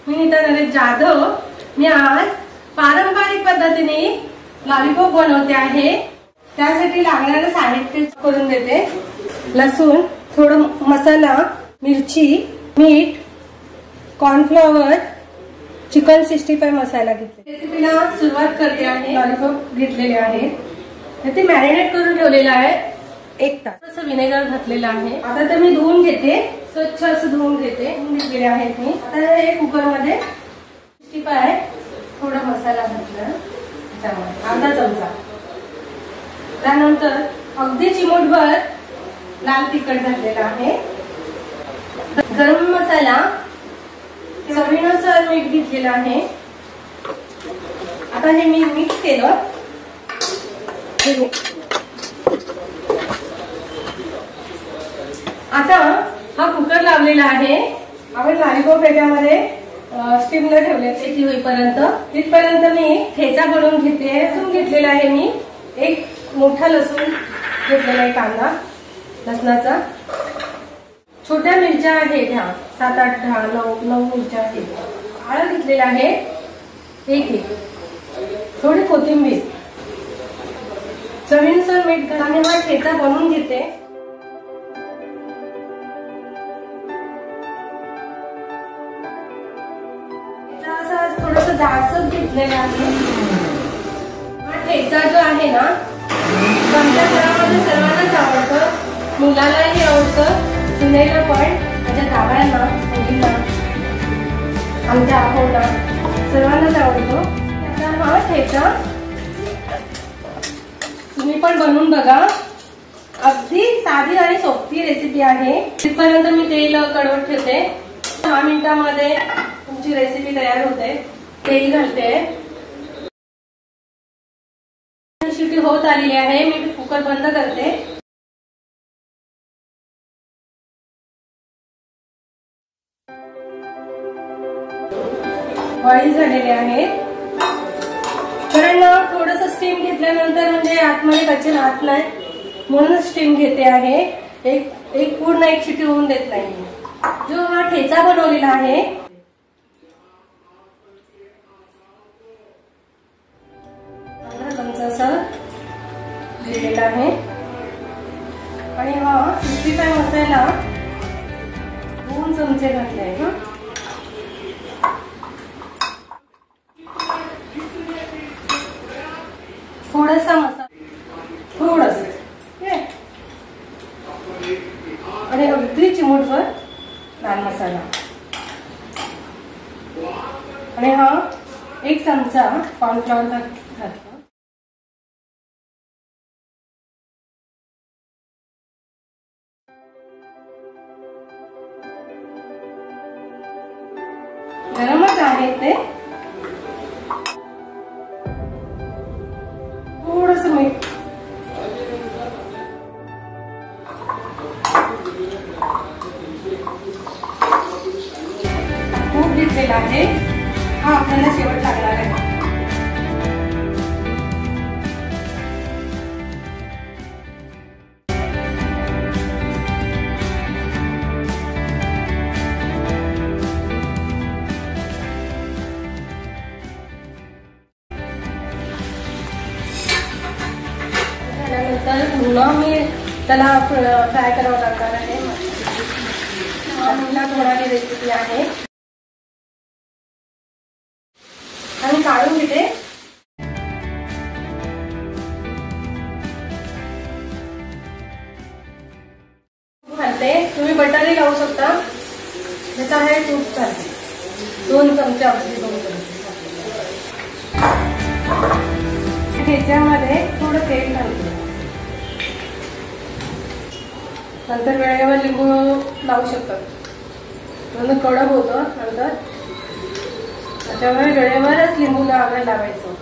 मी नीता नरेश जाधव। मी आज पारंपरिक पद्धतीने लॉलीपॉप बनवते आहे। त्यासाठी लागणारे साहित्य करून देते। लसूण, थोडं मसाला, मिरची, मीठ, कॉर्नफ्लॉवर, चिकन 65 मसाला घेतले। रेसिपीला सुरुवात करते आहे। लॉलीपॉप घेतलेले आहे, ते मॅरिनेट करून ठेवलेलं आहे 1 तास। असं विनेगर घातलेलं आहे। आता ते मी धुवून घेते, स्वच्छ असं धुवून घेतलेले आहेत मी। आता हे कुकर मध्ये 65 थोडा मसाला घातला, त्यामध्ये अर्धा चमचा। त्यानंतर अगदी चिमूटभर लाल तिखट घातलेला आहे। गरम मसाला, चवीनुसार मीठ घेतलेलं आहे। आता हे मी मिक्स केलं। आता हा कुकर लावलेला आहे। आपण लॉलीपॉप याच्यामध्ये स्टीमला ठेवले ते होईपर्यंत। तिथपर्यंत मी ठेचा बनवून घेते। लसूण घेतलेला आहे मी, 1 मोठा लसूण घेतलेला आहे, कांदा लसणाचा। छोट्या मिरच्या आहेत, ह्या 7, 8, 10, 9 मिरच्या आहेत। आलं घेतलेला आहे 1, थोडी कोथिंबीर, चवीनुसार मीठ घालून हा ठेचा बनवून घेते। थोडस जाडसर घेतलेलं आहे। हा ठेचा जो आहे ना, आमच्या घरामध्ये सर्वांनाच आवडतं, मुलालाही आवडतं, सुनेला पण, माझ्या जावयांना, मुलींना, आमच्या आहोला सर्वांनाच आवडतो। आता हा ठेचा तुम्ही पण बनवून बघा। अगदी साधी आणि सोपी रेसिपी आहे। तिथपर्यंत मी तेल कडवत ठेवते। 6 मिनिटांमध्ये तुमची रेसिपी तयार होते। तेल घालते, शिट्टी होत आलेली आहे। मी कुकर बंद करते। बॉईल झालेले आहे, कारण थोडस स्टीम घेतल्यानंतर म्हणजे आतमध्ये कच्चे राहत नाही, म्हणून स्टीम घेते आहे। एक पूर्ण एक शिट्टी होऊन देत नाही। जो हा ठेचा बनवलेला आहे, दिलेला आहे, आणि हा 65 मसाला 2 चमचे घातले आहे। थोडासा मसाला, थोडस, आणि अगदी चिमूटभर लाल मसाला, आणि हा 1 चमचा कॉर्नफ्लॉवर घातला। गरमच आहे ते। थोडस मीठ, तूप घेतलेला आहे, हा आपल्याला शेवट लागणार आहे। त्यानंतर पुन्हा मी त्याला फ्राय करावं लागणार आहे। थोडाली रेसिपी आहे, आणि काढून घेते। घालते, तुम्ही बटाटे लावू शकता। त्याचा आहे तूप घालते, 2 चमचे, अगदी 2 चमचे। ठेच्यामध्ये थोडं तेल घालते, नंतर वेळेवर लिंबू लावू शकतात, नंतर कडक होतं। नंतर त्याच्यामुळे वेळेवरच लिंबू लावायचं।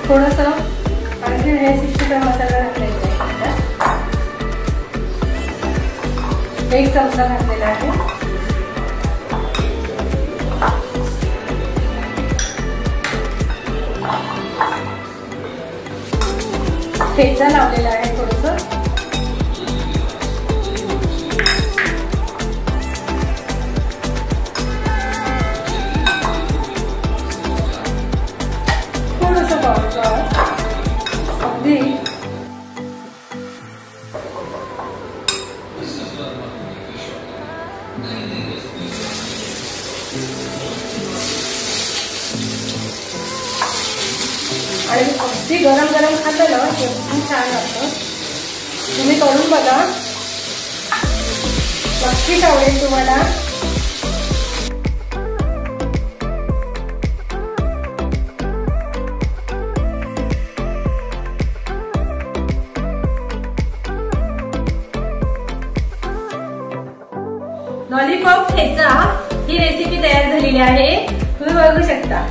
थोडस आणखी हे 65 मसाला घातलेला आहे, 1 चमचा घातलेला आहे। ठेचा लावलेला आहे थोडंसं. थोडंसं कॉर्नफ्लॉवर अगदी. आणि अगदी गरम गरम खाल्लं ना खूप छान लागतं. तुम्ही करून बघा, नक्कीच आवडेल तुम्हाला. लॉलीपॉप ठेचा ही रेसिपी तयार झालेली आहे, तुम्ही बघू शकता.